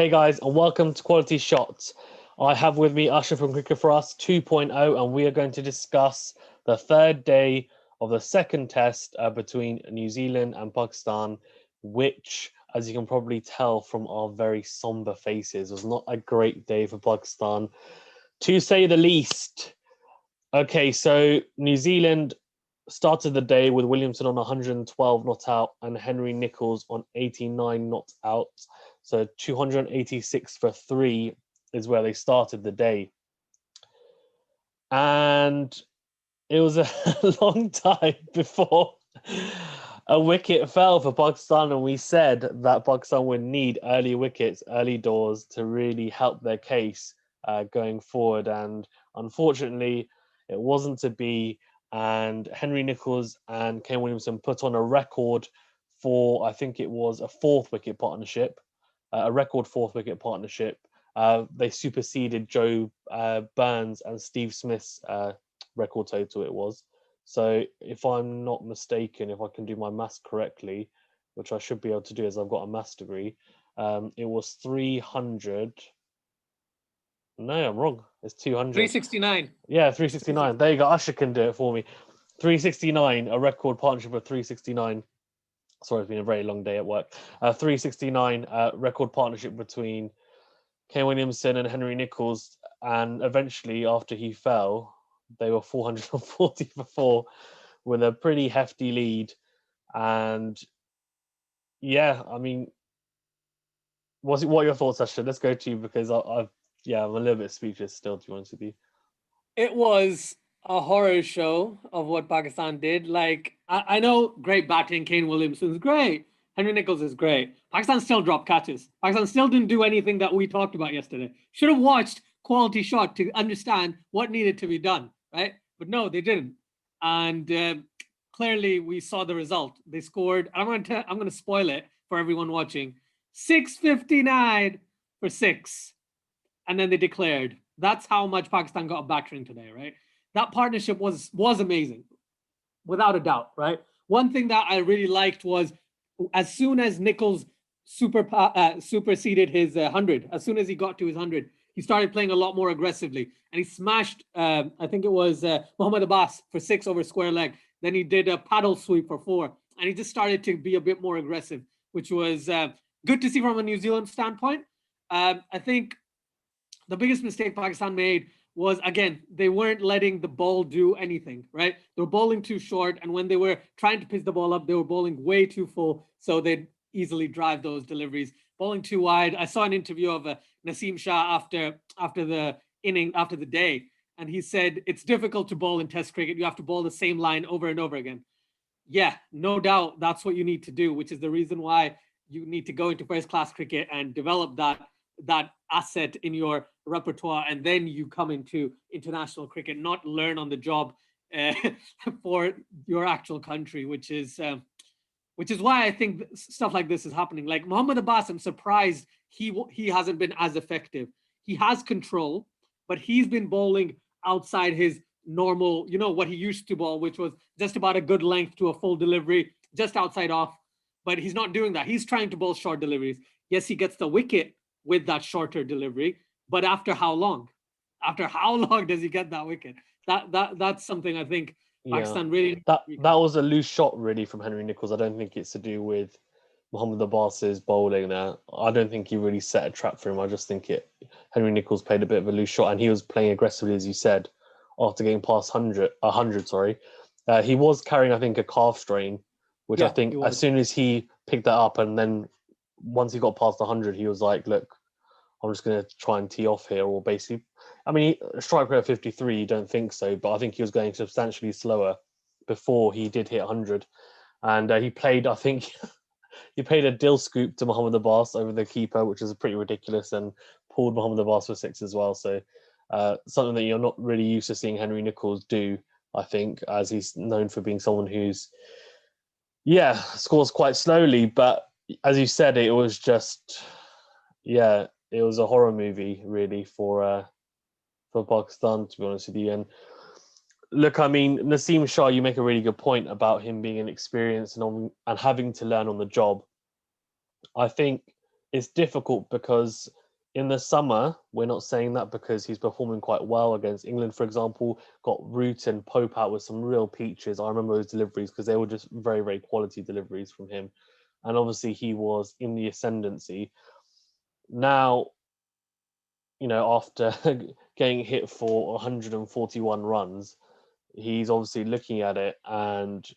Hey guys, and welcome to Quality Shots. I have with me Usher from Cricket4Us 2.0, and we are going to discuss the third day of the second test between New Zealand and Pakistan, which, as you can probably tell from our very somber faces, was not a great day for Pakistan, to say the least. Okay, so New Zealand started the day with Williamson on 112 not out and Henry Nicholls on 89 not out. So 286 for three is where they started the day. And it was a long time before a wicket fell for Pakistan. And we said that Pakistan would need early wickets, early doors to really help their case going forward. And unfortunately, it wasn't to be. And Henry Nicholls and Kane Williamson put on a record for, I think it was a fourth wicket partnership, a record fourth wicket partnership. They superseded Joe Burns and Steve Smith's record total it was. So if I'm not mistaken, if I can do my maths correctly, which I should be able to do as I've got a maths degree, it was 300. No, I'm wrong. It's 200. 369. Yeah, 369. There you go. Usher can do it for me. 369, a record partnership of 369. Sorry, it's been a very long day at work. 369, record partnership between Kane Williamson and Henry Nicholls. And eventually, after he fell, they were 440 for four with a pretty hefty lead. And yeah, I mean, what are your thoughts, Usher? Let's go to you because I'm a little bit speechless still, to be honest with you. It was a horror show of what Pakistan did. Like, I know great batting, Kane Williamson is great. Henry Nicholls is great. Pakistan still dropped catches. Pakistan still didn't do anything that we talked about yesterday. Should have watched Quality Shot to understand what needed to be done, right? But no, they didn't. And clearly, we saw the result. They scored. I'm going to spoil it for everyone watching. 659 for six. And then they declared. That's how much Pakistan got a battering today, right? That partnership was amazing, without a doubt, right? One thing that I really liked was as soon as Nicholls superseded his 100, as soon as he got to his 100, he started playing a lot more aggressively. And he smashed, I think it was Mohammad Abbas for six over square leg. Then he did a paddle sweep for four. And he just started to be a bit more aggressive, which was good to see from a New Zealand standpoint. I think the biggest mistake Pakistan made was, again, they weren't letting the ball do anything, right? They were bowling too short, and when they were trying to pitch the ball up, they were bowling way too full, so they'd easily drive those deliveries. Bowling too wide. I saw an interview of Naseem Shah after the day, and he said it's difficult to bowl in Test cricket. You have to bowl the same line over and over again. Yeah, no doubt that's what you need to do, which is the reason why you need to go into first-class cricket and develop that asset in your repertoire, and then you come into international cricket, not learn on the job for your actual country, which is why I think stuff like this is happening. Like Mohammad Abbas, I'm surprised he hasn't been as effective. He has control, but he's been bowling outside his normal, what he used to bowl, which was just about a good length to a full delivery, just outside off. But he's not doing that. He's trying to bowl short deliveries. Yes, he gets the wicket with that shorter delivery, but after how long? After how long does he get that wicket? That's something I think Pakistan really. That was a loose shot really from Henry Nicholls. I don't think it's to do with Mohammad Abbas's bowling there. I don't think he really set a trap for him. I just think Henry Nicholls played a bit of a loose shot, and he was playing aggressively, as you said, after getting past 100. Sorry, he was carrying, I think, a calf strain, which I think as soon as he picked that up, and then once he got past 100, he was like, look, I'm just going to try and tee off here. Or basically, I mean, a strike rate of 53, you don't think so, but I think he was going substantially slower before he did hit 100. And he played, I think, he played a dill scoop to Mohammad Abbas over the keeper, which is pretty ridiculous, and pulled Mohammad Abbas for six as well. So something that you're not really used to seeing Henry Nicholls do, I think, as he's known for being someone who's, scores quite slowly. But as you said, it was just, it was a horror movie, really, for Pakistan, to be honest with you. And look, I mean, Naseem Shah, you make a really good point about him being inexperienced and having to learn on the job. I think it's difficult because in the summer, we're not saying that because he's performing quite well against England, for example, got Root and Pope out with some real peaches. I remember those deliveries because they were just very, very quality deliveries from him. And obviously he was in the ascendancy. Now, after getting hit for 141 runs, he's obviously looking at it and,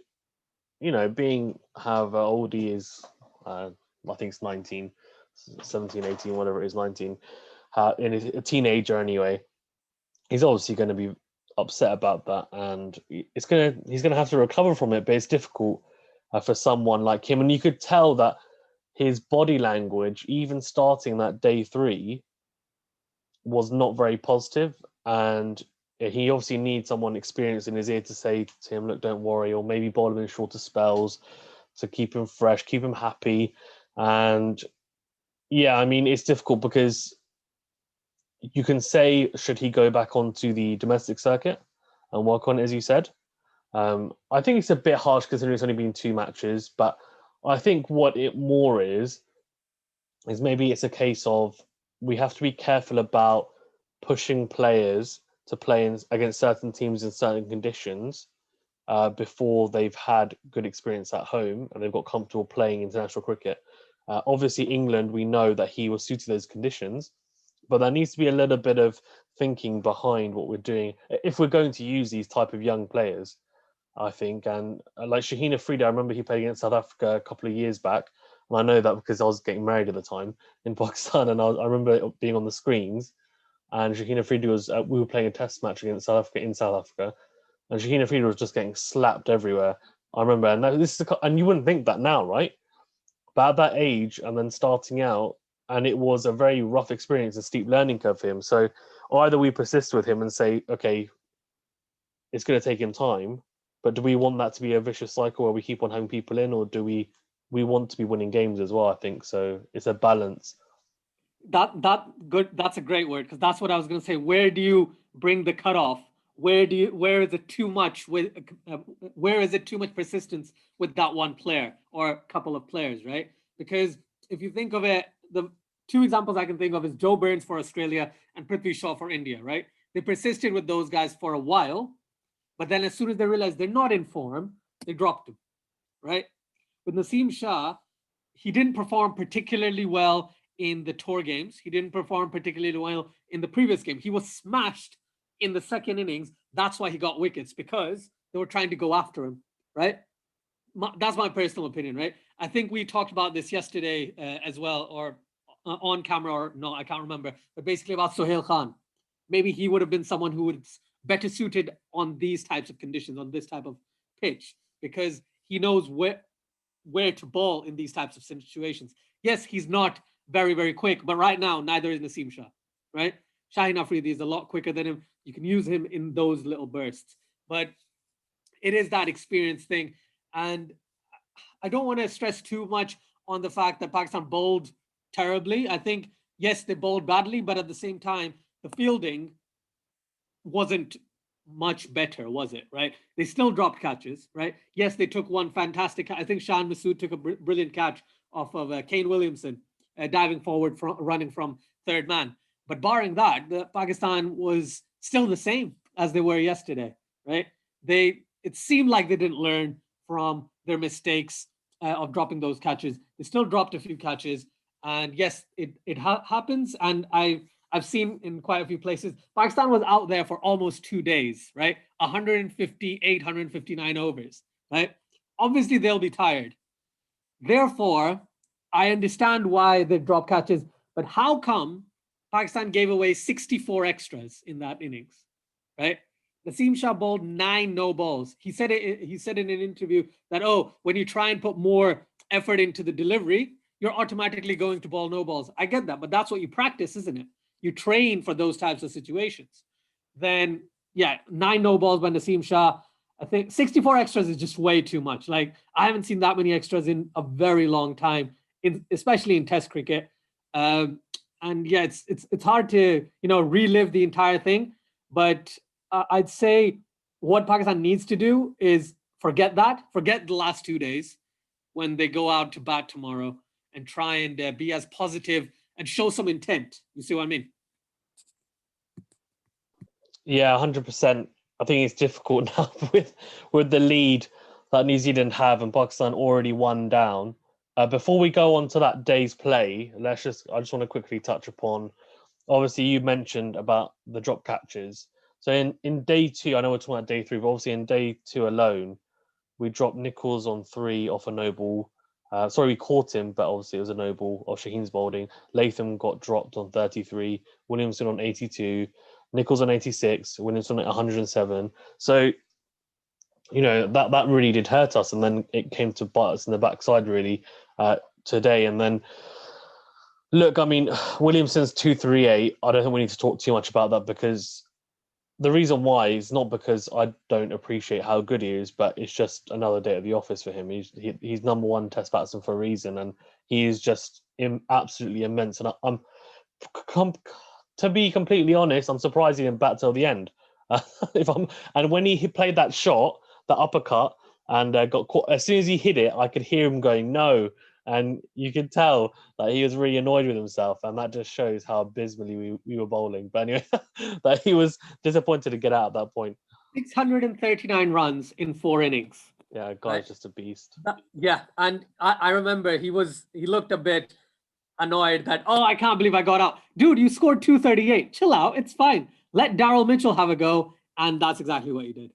being however old he is, I think it's 19, 17, 18, whatever it is, 19, and he's a teenager anyway, he's obviously going to be upset about that, and he's going to have to recover from it, but it's difficult for someone like him. And you could tell that his body language, even starting that day 3, was not very positive, and he obviously needs someone experienced in his ear to say to him, look, don't worry, or maybe bowl him in shorter spells to keep him fresh, keep him happy. And yeah, I mean, it's difficult because you can say, should he go back onto the domestic circuit and work on it, as you said? I think it's a bit harsh considering it's only been 2 matches, but I think what it more is maybe it's a case of we have to be careful about pushing players to play against certain teams in certain conditions before they've had good experience at home and they've got comfortable playing international cricket. Obviously, England, we know that he was suited to those conditions, but there needs to be a little bit of thinking behind what we're doing if we're going to use these type of young players, I think. And like Shaheen Afridi, I remember he played against South Africa a couple of years back. And I know that because I was getting married at the time in Pakistan, and I remember it being on the screens. And Shaheen Afridi was, we were playing a test match against South Africa in South Africa, and Shaheen Afridi was just getting slapped everywhere. I remember, and you wouldn't think that now, right? But at that age, and then starting out, and it was a very rough experience, a steep learning curve for him. So either we persist with him and say, okay, it's going to take him time, but do we want that to be a vicious cycle where we keep on having people in, or do we want to be winning games as well? I think so. It's a balance. That's a great word, because that's what I was going to say. Where do you bring the cutoff? Where is it too much where is it too much persistence with that one player or a couple of players, right? Because if you think of it, the 2 examples I can think of is Joe Burns for Australia and Prithvi Shaw for India, right? They persisted with those guys for a while, but then as soon as they realized they're not in form, they dropped them, right? With Naseem Shah, he didn't perform particularly well in the tour games. He didn't perform particularly well in the previous game. He was smashed in the second innings. That's why he got wickets, because they were trying to go after him, right? That's my personal opinion, right? I think we talked about this yesterday as well, or on camera, or no, I can't remember, but basically about Sohail Khan. Maybe he would have been someone who would better suited on these types of conditions, on this type of pitch, because he knows where to bowl in these types of situations. Yes, he's not very, very quick, but right now, neither is Naseem Shah, right? Shaheen Afridi is a lot quicker than him. You can use him in those little bursts, but it is that experience thing. And I don't want to stress too much on the fact that Pakistan bowled terribly. I think, yes, they bowled badly, but at the same time, the fielding wasn't much better, was it, right? They still dropped catches, right? Yes, they took one fantastic, I think Shan Masood took a brilliant catch off of Kane Williamson, diving forward, running from third man. But barring that, Pakistan was still the same as they were yesterday, right? It seemed like they didn't learn from their mistakes of dropping those catches. They still dropped a few catches, and yes, it happens. And I've seen in quite a few places, Pakistan was out there for almost 2 days, right? 158, 159 overs, right? Obviously, they'll be tired. Therefore, I understand why they drop catches, but how come Pakistan gave away 64 extras in that innings, right? Naseem Shah bowled 9 no balls. He said in an interview that, when you try and put more effort into the delivery, you're automatically going to bowl no balls. I get that, but that's what you practice, isn't it? You train for those types of situations. Then, 9 no balls by Naseem Shah. I think 64 extras is just way too much. Like, I haven't seen that many extras in a very long time, especially in Test cricket. And it's hard to relive the entire thing. But I'd say what Pakistan needs to do is forget the last 2 days when they go out to bat tomorrow, and try and be as positive and show some intent. You see what I mean? Yeah, 100%. I think it's difficult now with the lead that New Zealand have and Pakistan already one down. Before we go on to that day's play, I just want to quickly touch upon. Obviously, you mentioned about the drop catches. So in day two, I know we're talking about day three, but obviously in day two alone, we dropped Nicholls on 3 off a no ball. Sorry, we caught him, but obviously it was a no ball off Shaheen's bowling. Latham got dropped on 33, Williamson on 82, Nicholls on 86, Williamson at 107. So, that really did hurt us. And then it came to bite us in the backside, really, today. And then, look, I mean, Williamson's 238. I don't think we need to talk too much about that, because the reason why is not because I don't appreciate how good he is, but it's just another day at the office for him. He's number one Test batsman for a reason, and he is just absolutely immense. And to be completely honest, I'm surprised he didn't bat till the end. And when he played that shot, the uppercut, and got caught, as soon as he hit it, I could hear him going no, and you could tell that he was really annoyed with himself, and that just shows how abysmally we were bowling. But anyway, that he was disappointed to get out at that point. 639 runs in 4 innings. Yeah, guy's just a beast. Yeah, and I remember he looked a bit annoyed that, oh, I can't believe I got out. Dude, you scored 238. Chill out, it's fine. Let Daryl Mitchell have a go, and that's exactly what he did.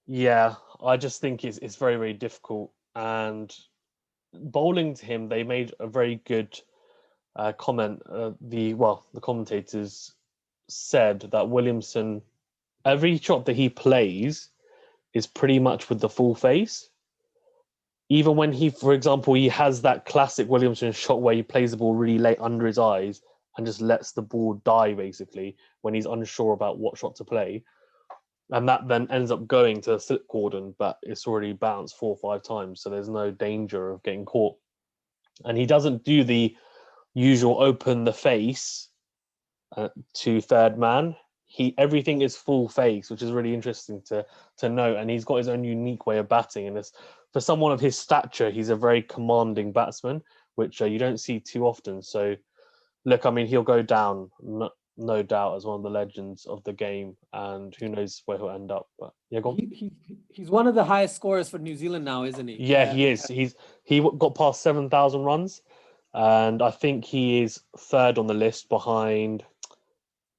Yeah, I just think it's very, very difficult. And bowling to him, they made a very good comment. The commentators said that Williamson, every shot that he plays is pretty much with the full face. Even when for example, he has that classic Williamson shot where he plays the ball really late under his eyes and just lets the ball die, basically, when he's unsure about what shot to play. And that then ends up going to the slip cordon, but it's already bounced 4 or 5 times, so there's no danger of getting caught. And he doesn't do the usual open the face to third man. Everything is full face, which is really interesting to note. And he's got his own unique way of batting. And for someone of his stature, he's a very commanding batsman, which you don't see too often. So, look, I mean, he'll go down, no doubt, as one of the legends of the game, and who knows where he'll end up. But yeah, go on. He's one of the highest scorers for New Zealand now, isn't he? Yeah, he is. He got past 7,000 runs, and I think he is third on the list behind,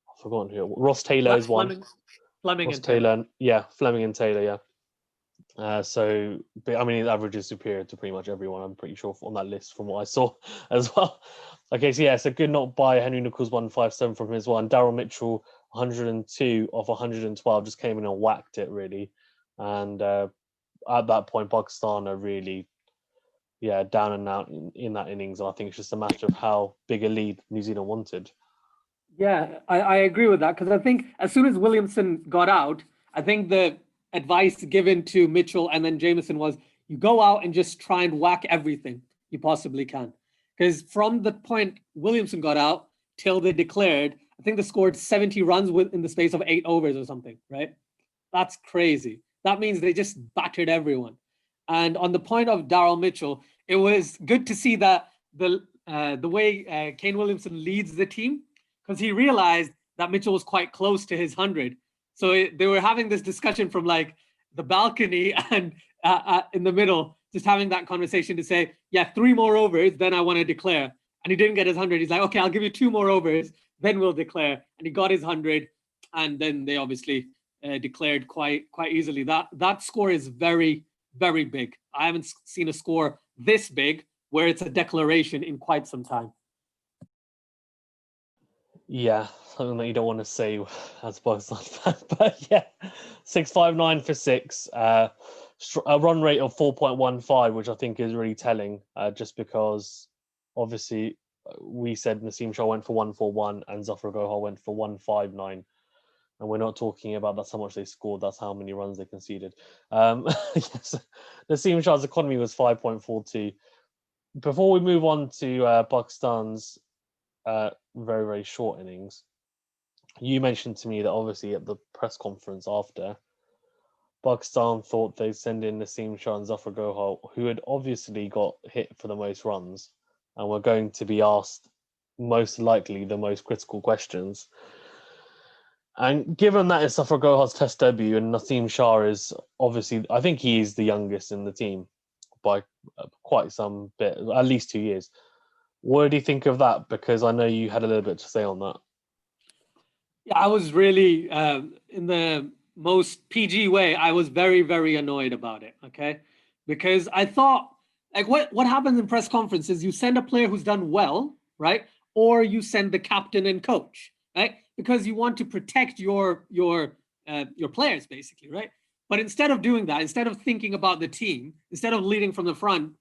I've forgotten who. Ross Taylor is one. Fleming and Taylor. Yeah, Fleming and Taylor. Yeah. But I mean, his average is superior to pretty much everyone, I'm pretty sure, on that list from what I saw as well. Okay, so yeah, it's a good knock by Henry Nicholls, 157 from him as well. And Daryl Mitchell, 102 of 112, just came in and whacked it, really. And at that point, Pakistan are really, down and out in that innings. And I think it's just a matter of how big a lead New Zealand wanted. Yeah, I agree with that, because I think as soon as Williamson got out, I think the advice given to Mitchell and then Jameson was, you go out and just try and whack everything you possibly can. Because from the point Williamson got out till they declared, I think they scored 70 runs in the space of 8 overs or something, right? That's crazy. That means they just battered everyone. And on the point of Daryl Mitchell, it was good to see that the way Kane Williamson leads the team, because he realized that Mitchell was quite close to his 100. So they were having this discussion from like the balcony and in the middle, just having that conversation to say, yeah, 3 more overs, then I want to declare. And he didn't get his 100. He's like, okay, I'll give you 2 more overs, then we'll declare. And he got his 100. And then they obviously declared quite easily. That score is very, very big. I haven't seen a score this big where it's a declaration in quite some time. Yeah, something that you don't want to say as a Pakistan fan, but yeah, 659 for 6, a run rate of 4.15, which I think is really telling, just because obviously we said Naseem Shah went for 141 and Zafar Gohar went for 159, and we're not talking about that's how much they scored, that's how many runs they conceded. Yes, Naseem Shah's economy was 5.42. Before we move on to Pakistan's very, very short innings, you mentioned to me that obviously at the press conference after, Pakistan thought they'd send in Naseem Shah and Zafar Gohar, who had obviously got hit for the most runs and were going to be asked most likely the most critical questions. And given that it's Zafar Gohar's test debut and Naseem Shah is obviously, I think he is the youngest in the team by quite some bit, at least 2 years. What do you think of that? Because I know you had a little bit to say on that. Yeah, I was really, in the most PG way, I was very, very annoyed about it, okay? Because I thought, like, what happens in press conferences, you send a player who's done well, right? Or you send the captain and coach, right? Because you want to protect your players, basically, right? But instead of doing that, instead of thinking about the team, instead of leading from the front,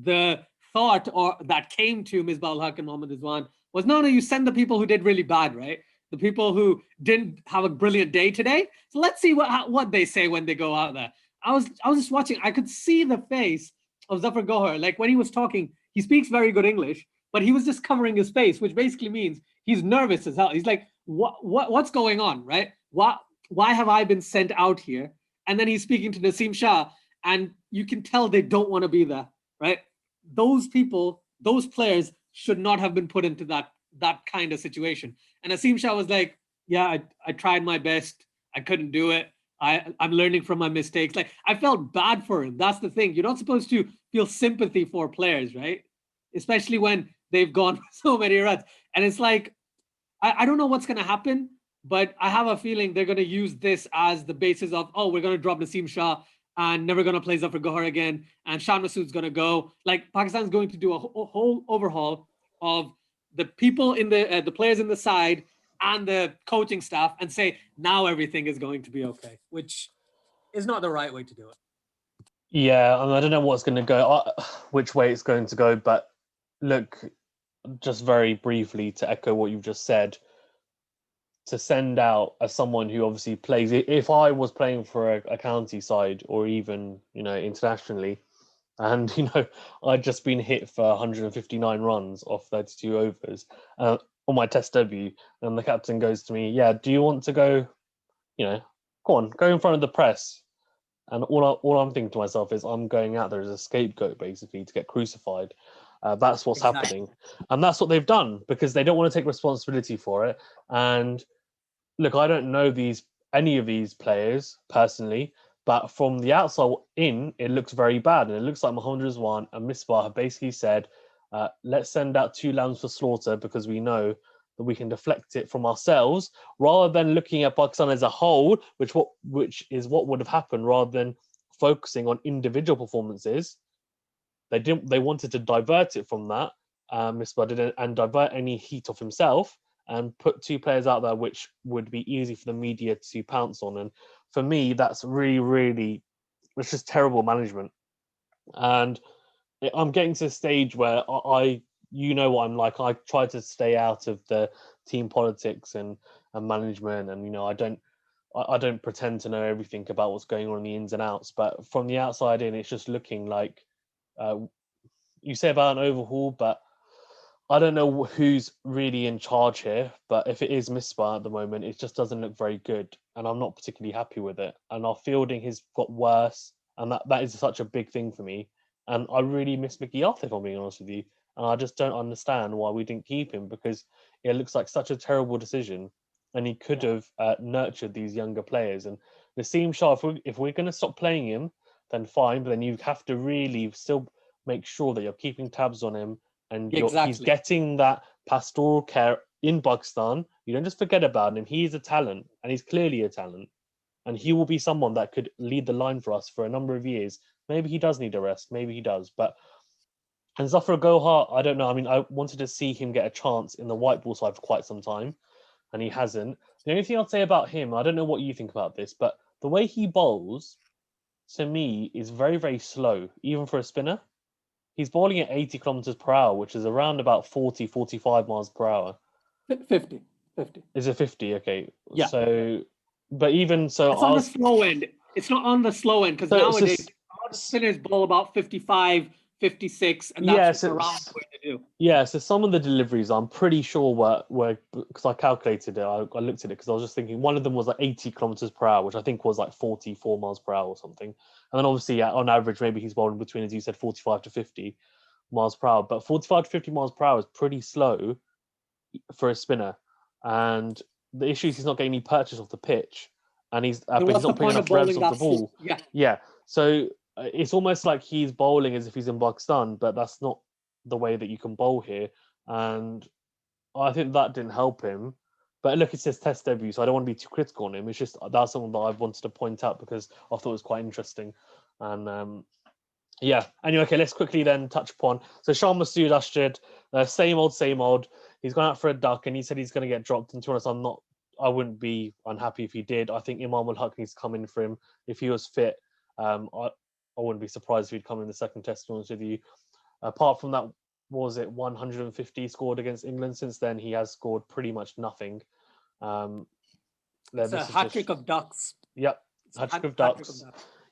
the thought or that came to Misbah ul Haq and Mohammad Rizwan was, no, you send the people who did really bad, right? The people who didn't have a brilliant day today. So let's see what they say when they go out there. I was just watching. I could see the face of Zafar Gohar. Like when he was talking, he speaks very good English, but he was just covering his face, which basically means he's nervous as hell. He's like, what's going on, right? Why have I been sent out here? And then he's speaking to Naseem Shah, and you can tell they don't want to be there, right? Those people, those players should not have been put into that kind of situation. And Naseem Shah was like, yeah, I tried my best. I couldn't do it. I'm learning from my mistakes. Like, I felt bad for him. That's the thing. You're not supposed to feel sympathy for players, right? Especially when they've gone for so many runs. And it's like, I don't know what's going to happen, but I have a feeling they're going to use this as the basis of, oh, we're going to drop Naseem Shah and never going to play Zafar Gohar again. And Shah Masood's going to go. Like, Pakistan's going to do a whole overhaul of the people in the players in the side and the coaching staff and say, now everything is going to be okay, which is not the right way to do it. Yeah, I don't know what's going to go, which way it's going to go. But look, just very briefly to echo what you've just said, to send out as someone who obviously plays, if I was playing for a county side or even, internationally, and, I'd just been hit for 159 runs off 32 overs on my test debut, and the captain goes to me, yeah, do you want to go, go on, go in front of the press. And all I'm thinking to myself is I'm going out there as a scapegoat, basically, to get crucified. That's what's happening. And that's what they've done, because they don't want to take responsibility for it. And look, I don't know any of these players personally, but from the outside in, it looks very bad. And it looks like Mohammad Rizwan and Misbah have basically said, let's send out 2 lambs for slaughter because we know that we can deflect it from ourselves, rather than looking at Pakistan as a whole, which is what would have happened, rather than focusing on individual performances. They wanted to divert it from that, Misbah did, and divert any heat off himself and put 2 players out there, which would be easy for the media to pounce on. And for me, that's really, really, it's just terrible management. And I'm getting to a stage where what I'm like. I try to stay out of the team politics and management, and I don't pretend to know everything about what's going on in the ins and outs. But from the outside in, it's just looking like you say about an overhaul, but I don't know who's really in charge here. But if it is Misbah at the moment, it just doesn't look very good, and I'm not particularly happy with it. And our fielding has got worse, and that is such a big thing for me. And I really miss Mickey Arthur, if I'm being honest with you. And I just don't understand why we didn't keep him, because it looks like such a terrible decision. And he could have nurtured these younger players. And Naseem Shah, if we're going to stop playing him, then fine. But then you have to really still make sure that you're keeping tabs on him and he's getting that pastoral care in Pakistan. You don't just forget about him. He's a talent, and he's clearly a talent. And he will be someone that could lead the line for us for a number of years. Maybe he does need a rest. Maybe he does. And Zafar Gohar, I don't know. I mean, I wanted to see him get a chance in the white ball side for quite some time, and he hasn't. The only thing I'll say about him, I don't know what you think about this, but the way he bowls, to me, is very, very slow, even for a spinner. He's bowling at 80 kilometers per hour, which is around about 40, 45 miles per hour. 50. Is it 50? Okay. Yeah. So, but even so... It's on the slow end. It's not on the slow end, because nowadays, a lot of spinners bowl about 55, 56, and Yeah, that's around what they do. Yeah, so some of the deliveries I'm pretty sure were because I calculated it, I looked at it because I was just thinking one of them was like 80 kilometers per hour, which I think was like 44 miles per hour or something. And then obviously, on average, maybe he's bowling between, as you said, 45 to 50 miles per hour. But 45 to 50 miles per hour is pretty slow for a spinner. And the issue is he's not getting any purchase off the pitch, and he's Then but he's what's the not putting point of enough revs bowling off the that slow? ball. Yeah. Yeah, so it's almost like he's bowling as if he's in Pakistan, but that's not the way that you can bowl here. And I think that didn't help him. But look, it's his test debut, so I don't want to be too critical on him. It's just that's something that I wanted to point out because I thought it was quite interesting. And yeah, anyway, okay, let's quickly then touch upon. So Shah Masood Asjad, same old, same old. He's gone out for a duck and he said he's going to get dropped. And to be honest, I wouldn't be unhappy if he did. I think Imam ul Haq needs to come in for him. If he was fit, I wouldn't be surprised if he'd come in the second test, to be honest with you. Apart from that, was it 150 scored against England? Since then, he has scored pretty much nothing. It's a hat trick of ducks. Yep, hat trick of ducks.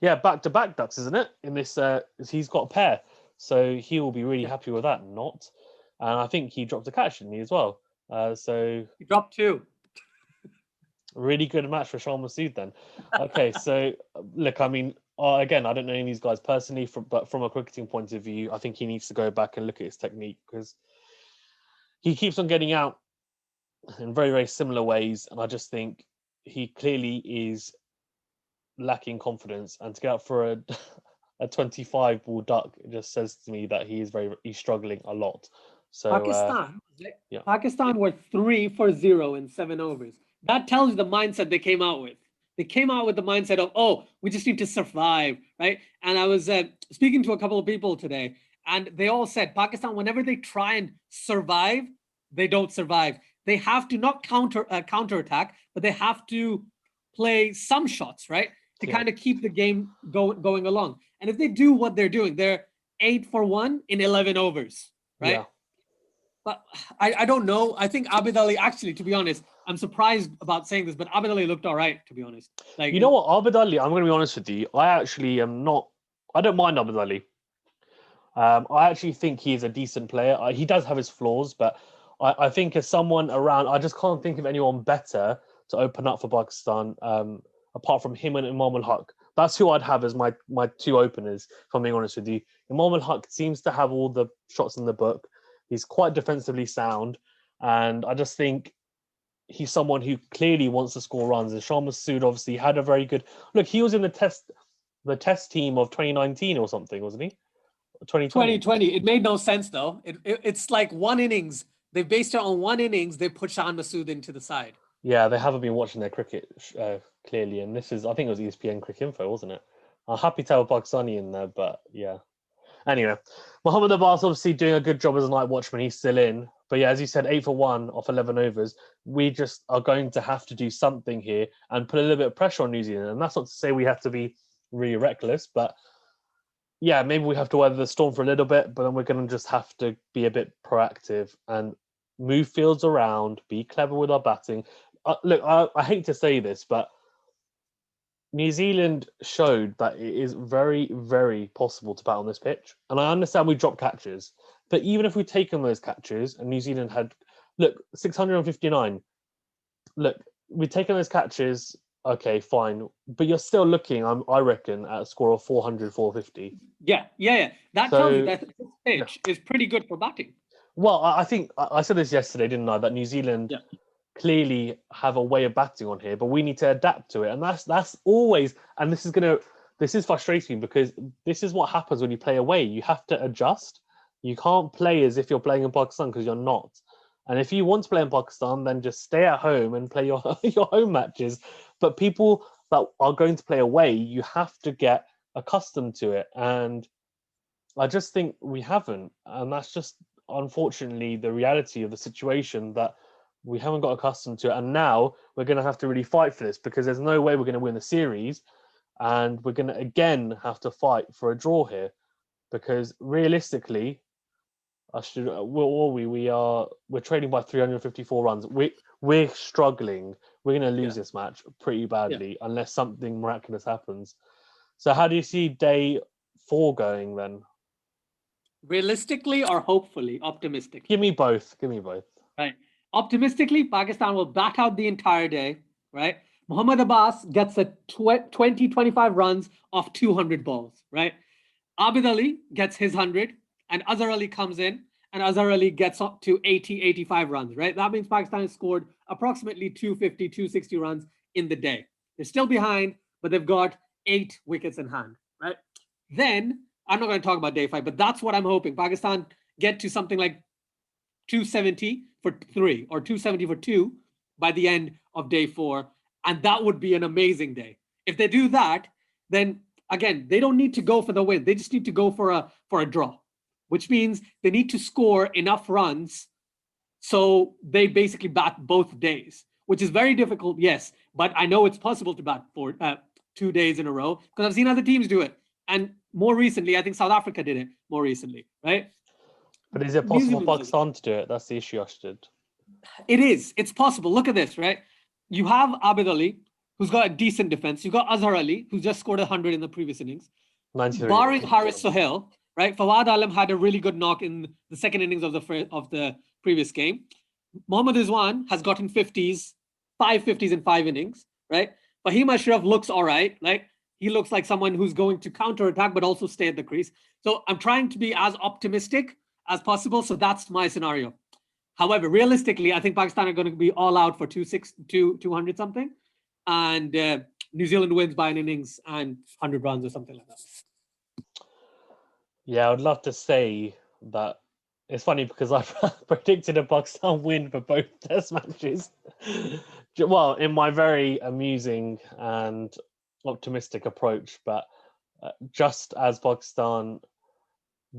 Yeah, back-to-back ducks, isn't it? In this, he's got a pair, so he will be really happy with that. And I think he dropped a catch, didn't he, as well? So he dropped 2. Really good match for Shah Masood then. Okay, so look, I mean, again, I don't know any of these guys personally, but from a cricketing point of view, I think he needs to go back and look at his technique because he keeps on getting out in very, very similar ways, and I just think he clearly is lacking confidence. And to get out for a 25 ball duck, it just says to me that he's struggling a lot. So Pakistan were 3 for 0 in 7 overs. That tells you the mindset they came out with. They came out with the mindset of, oh, we just need to survive, right? And I was speaking to a couple of people today, and they all said Pakistan, whenever they try and survive, they don't survive. They have to not counterattack, but they have to play some shots, right? To kind of keep the game going along. And if they do what they're doing, they're 8 for 1 in 11 overs, right? Yeah. But I don't know. I think Abid Ali, actually, to be honest, I'm surprised about saying this, but Abid Ali looked all right, to be honest. Like, you know what, Abid Ali, I'm going to be honest with you. I actually am not, I don't mind Abid Ali. I actually think he is a decent player. He does have his flaws, but I think as someone around, I just can't think of anyone better to open up for Pakistan apart from him and Imam ul Haq. That's who I'd have as my 2 openers, if I'm being honest with you. Imam ul Haq seems to have all the shots in the book. He's quite defensively sound, and I just think he's someone who clearly wants to score runs. And Shah Masood obviously had a very good look. He was in the test team of 2019 or something, wasn't he? 2020. It made no sense though. It's like one innings. They based it on one innings. They put Shah Masood into the side. Yeah, they haven't been watching their cricket clearly, and this is, I think it was ESPN Cricket Info, wasn't it? I'm happy to have a Pakistani in there, but yeah. Anyway, Mohammad Abbas obviously doing a good job as a night watchman. He's still in. But yeah, as you said, 8 for 1 off 11 overs. We just are going to have to do something here and put a little bit of pressure on New Zealand. And that's not to say we have to be really reckless, but yeah, maybe we have to weather the storm for a little bit, but then we're going to just have to be a bit proactive and move fields around, be clever with our batting. Look, I hate to say this, but New Zealand showed that it is very, very possible to bat on this pitch. And I understand we dropped catches, but even if we'd taken those catches and New Zealand had, 659, we've taken those catches, okay, fine. But you're still looking, I reckon, at a score of 400, 450. Yeah. That tells you that this pitch is pretty good for batting. Well, I think, I said this yesterday, didn't I, that New Zealand... clearly have a way of batting on here, but we need to adapt to it. And that's always, and this is frustrating because this is what happens when you play away. You have to adjust. You can't play as if you're playing in Pakistan because you're not. And if you want to play in Pakistan, then just stay at home and play your home matches. But people that are going to play away, you have to get accustomed to it. And I just think we haven't. And that's just, unfortunately, the reality of the situation, that we haven't got accustomed to it. And now we're going to have to really fight for this because there's no way we're going to win the series. And we're going to, again, have to fight for a draw here because realistically, we're trading by 354 runs. We're struggling. We're going to lose this match pretty badly unless something miraculous happens. So how do you see day 4 going then? Realistically or hopefully, optimistically? Give me both. Give me both. Right. Optimistically, Pakistan will bat out the entire day, right? Muhammad Abbas gets a 20, 25 runs off 200 balls, right? Abid Ali gets his 100, and Azhar Ali comes in, and Azhar Ali gets up to 80, 85 runs, right? That means Pakistan has scored approximately 250, 260 runs in the day. They're still behind, but they've got 8 wickets in hand, right? Then, I'm not going to talk about day 5, but that's what I'm hoping. Pakistan get to something like 270 for 3 or 270 for 2 by the end of day 4. And that would be an amazing day. If they do that, then again, they don't need to go for the win. They just need to go for a draw, which means they need to score enough runs so they basically bat both days, which is very difficult, yes. But I know it's possible to bat for 2 days in a row because I've seen other teams do it. And more recently, I think South Africa did it more recently, right? But is it possible for Pakistan to do it? That's the issue, Asjad. It is. It's possible. Look at this, right? You have Abid Ali, who's got a decent defense. You got Azhar Ali, who's just scored 100 in the previous innings. 93. Barring Haris Sohail, right? Fawad Alam had a really good knock in the second innings of the previous game. Mohammad Rizwan has gotten 50s, 5 50s in 5 innings, right? Fahim Ashraf looks all right. Like he looks like someone who's going to counterattack, but also stay at the crease. So I'm trying to be as optimistic as possible. So that's my scenario. However, realistically, I think Pakistan are going to be all out for 200 something. And New Zealand wins by an innings and 100 runs or something like that. Yeah, I would love to say that. It's funny because I predicted a Pakistan win for both test matches. Well, in my very amusing and optimistic approach, but just as Pakistan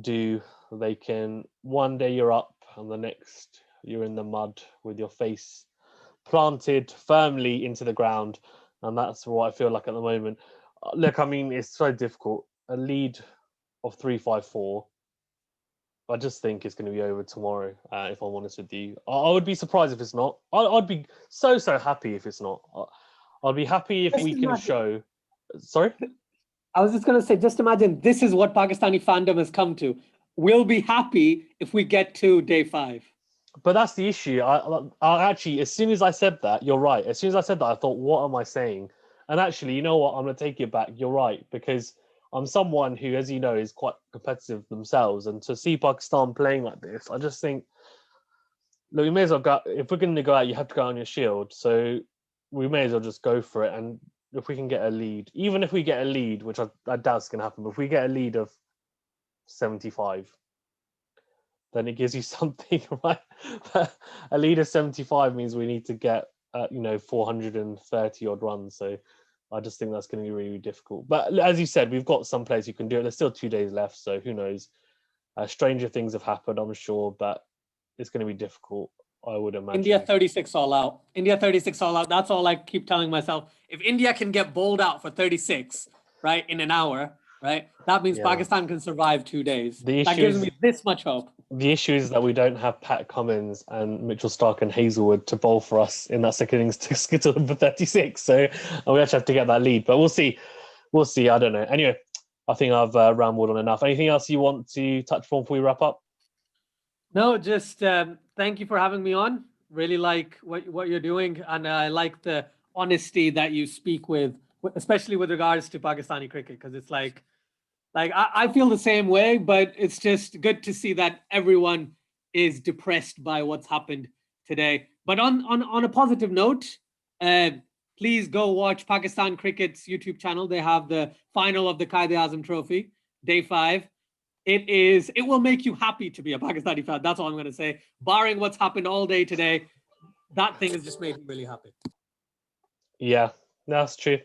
do, they can one day you're up and the next you're in the mud with your face planted firmly into the ground, and that's what I feel like at the moment. Look, I mean, it's so difficult. A lead of 3-5-4. I just think it's going to be over tomorrow. If I'm honest with you, I would be surprised if it's not. I'd be so happy if it's not. I'd be happy if we can show. Sorry, I was just going to say, just imagine this is what Pakistani fandom has come to. We'll be happy if we get to day 5. But that's the issue. I actually, as soon as I said that, you're right. As soon as I said that, I thought, what am I saying? And actually, you know what? I'm going to take it back. You're right, because I'm someone who, as you know, is quite competitive themselves. And to see Pakistan playing like this, I just think, look, we may as well go. If we're going to go out, you have to go on your shield. So we may as well just go for it. And if we can get a lead, even if we get a lead, which I doubt is going to happen, but if we get a lead of 75, then it gives you something, right? A lead of 75 means we need to get, 430 odd runs. So I just think that's going to be really, really difficult. But as you said, we've got some players who can do it. There's still 2 days left, so who knows? Stranger things have happened, I'm sure, but it's going to be difficult, I would imagine. India 36 all out. India 36 all out. That's all I keep telling myself. If India can get bowled out for 36, right, in an hour, right, that means Pakistan can survive 2 days. That gives me this much hope. The issue is that we don't have Pat Cummins and Mitchell Stark and Hazelwood to bowl for us in that second innings to skittle them for 36. So we actually have to get that lead. But we'll see. We'll see. I don't know. Anyway, I think I've rambled on enough. Anything else you want to touch on before we wrap up? No, just thank you for having me on. Really like what you're doing. And I like the honesty that you speak with, especially with regards to Pakistani cricket, because it's like I feel the same way, but it's just good to see that everyone is depressed by what's happened today. But on a positive note, please go watch Pakistan Cricket's YouTube channel. They have the final of the Quaid-e-Azam Trophy, day 5. It will make you happy to be a Pakistani fan. That's all I'm going to say. Barring what's happened all day today, that thing has just made me really happy. Yeah, that's true.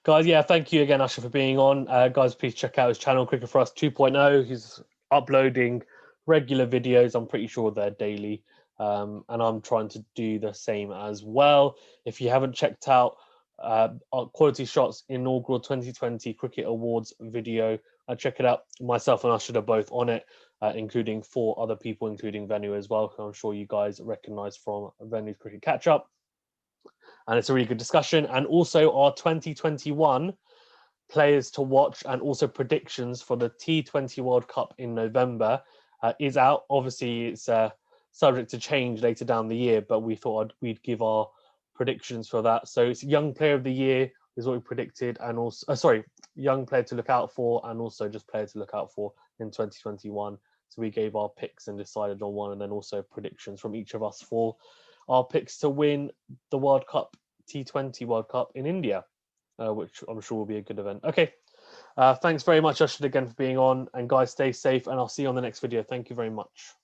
Guys, thank you again, Asha, for being on. Guys, please check out his channel, Cricket4Us 2.0. He's uploading regular videos. I'm pretty sure they're daily. And I'm trying to do the same as well. If you haven't checked out our Quality Shots inaugural 2020 Cricket Awards video, check it out. Myself and Asha are both on it, including 4 other people, including Venu as well, who I'm sure you guys recognize from Venu's Cricket Catch-Up. And it's a really good discussion. And also our 2021 players to watch and also predictions for the T20 World Cup in November is out. Obviously, it's subject to change later down the year, but we thought we'd give our predictions for that. So it's Young Player of the Year is what we predicted, and also Young Player to look out for, and also just Player to look out for in 2021. So we gave our picks and decided on one, and then also predictions from each of us for our picks to win the World Cup, T20 World Cup in India, which I'm sure will be a good event. Okay, thanks very much, Asjad, again for being on, and guys, stay safe, and I'll see you on the next video. Thank you very much.